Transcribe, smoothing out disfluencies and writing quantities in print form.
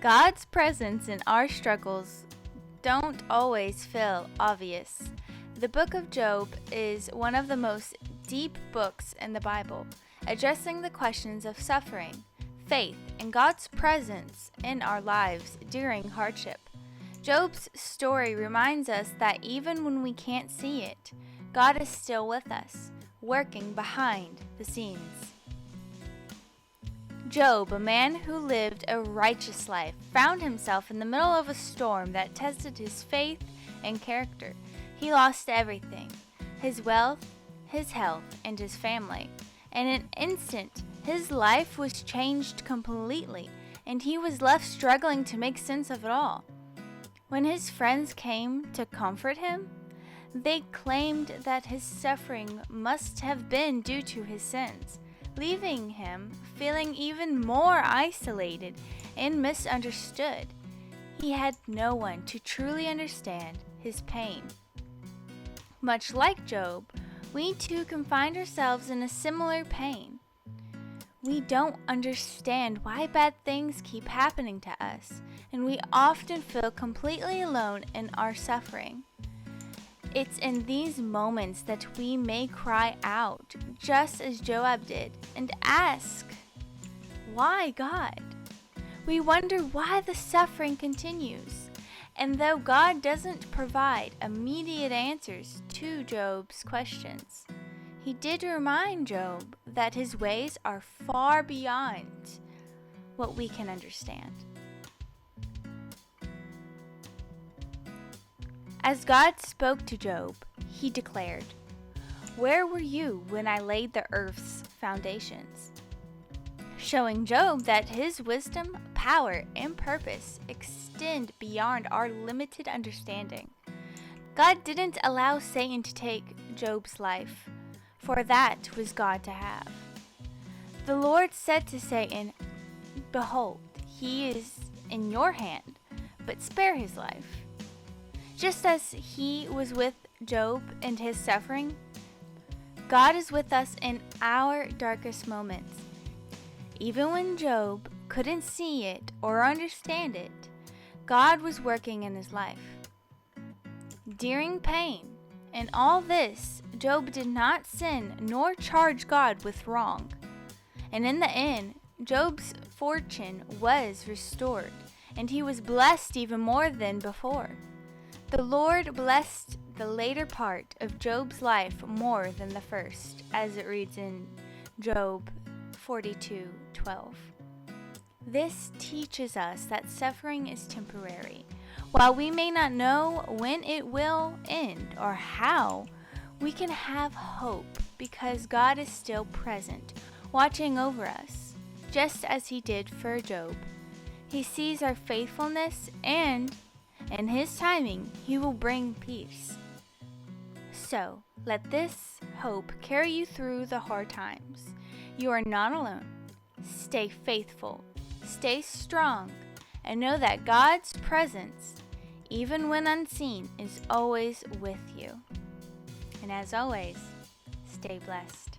God's presence in our struggles don't always feel obvious. The book of Job is one of the most deep books in the Bible, addressing the questions of suffering, faith, and God's presence in our lives during hardship. Job's story reminds us that even when we can't see it, God is still with us, working behind the scenes. Job, a man who lived a righteous life, found himself in the middle of a storm that tested his faith and character. He lost everything: his wealth, his health, and his family. In an instant, his life was changed completely, and he was left struggling to make sense of it all. When his friends came to comfort him, they claimed that his suffering must have been due to his sins, leaving him feeling even more isolated and misunderstood. He had no one to truly understand his pain. Much like Job, we too can find ourselves in a similar pain. We don't understand why bad things keep happening to us, and we often feel completely alone in our suffering. It's in these moments that we may cry out, just as Job did, and ask, "Why, God?" We wonder why the suffering continues. And though God doesn't provide immediate answers to Job's questions, he did remind Job that his ways are far beyond what we can understand. As God spoke to Job, he declared, "Where were you when I laid the earth's foundations?" Showing Job that his wisdom, power, and purpose extend beyond our limited understanding. God didn't allow Satan to take Job's life, for that was God to have. The Lord said to Satan, "Behold, he is in your hand, but spare his life." Just as he was with Job and his suffering, God is with us in our darkest moments. Even when Job couldn't see it or understand it, God was working in his life. During pain and all this, Job did not sin nor charge God with wrong. And in the end, Job's fortune was restored, and he was blessed even more than before. The Lord blessed the later part of Job's life more than the first, as it reads in Job 42:12. This teaches us that suffering is temporary. While we may not know when it will end or how, we can have hope because God is still present, watching over us, just as he did for Job. He sees our faithfulness, and in his timing, he will bring peace. So, let this hope carry you through the hard times. You are not alone. Stay faithful, stay strong, and know that God's presence, even when unseen, is always with you. And as always, stay blessed.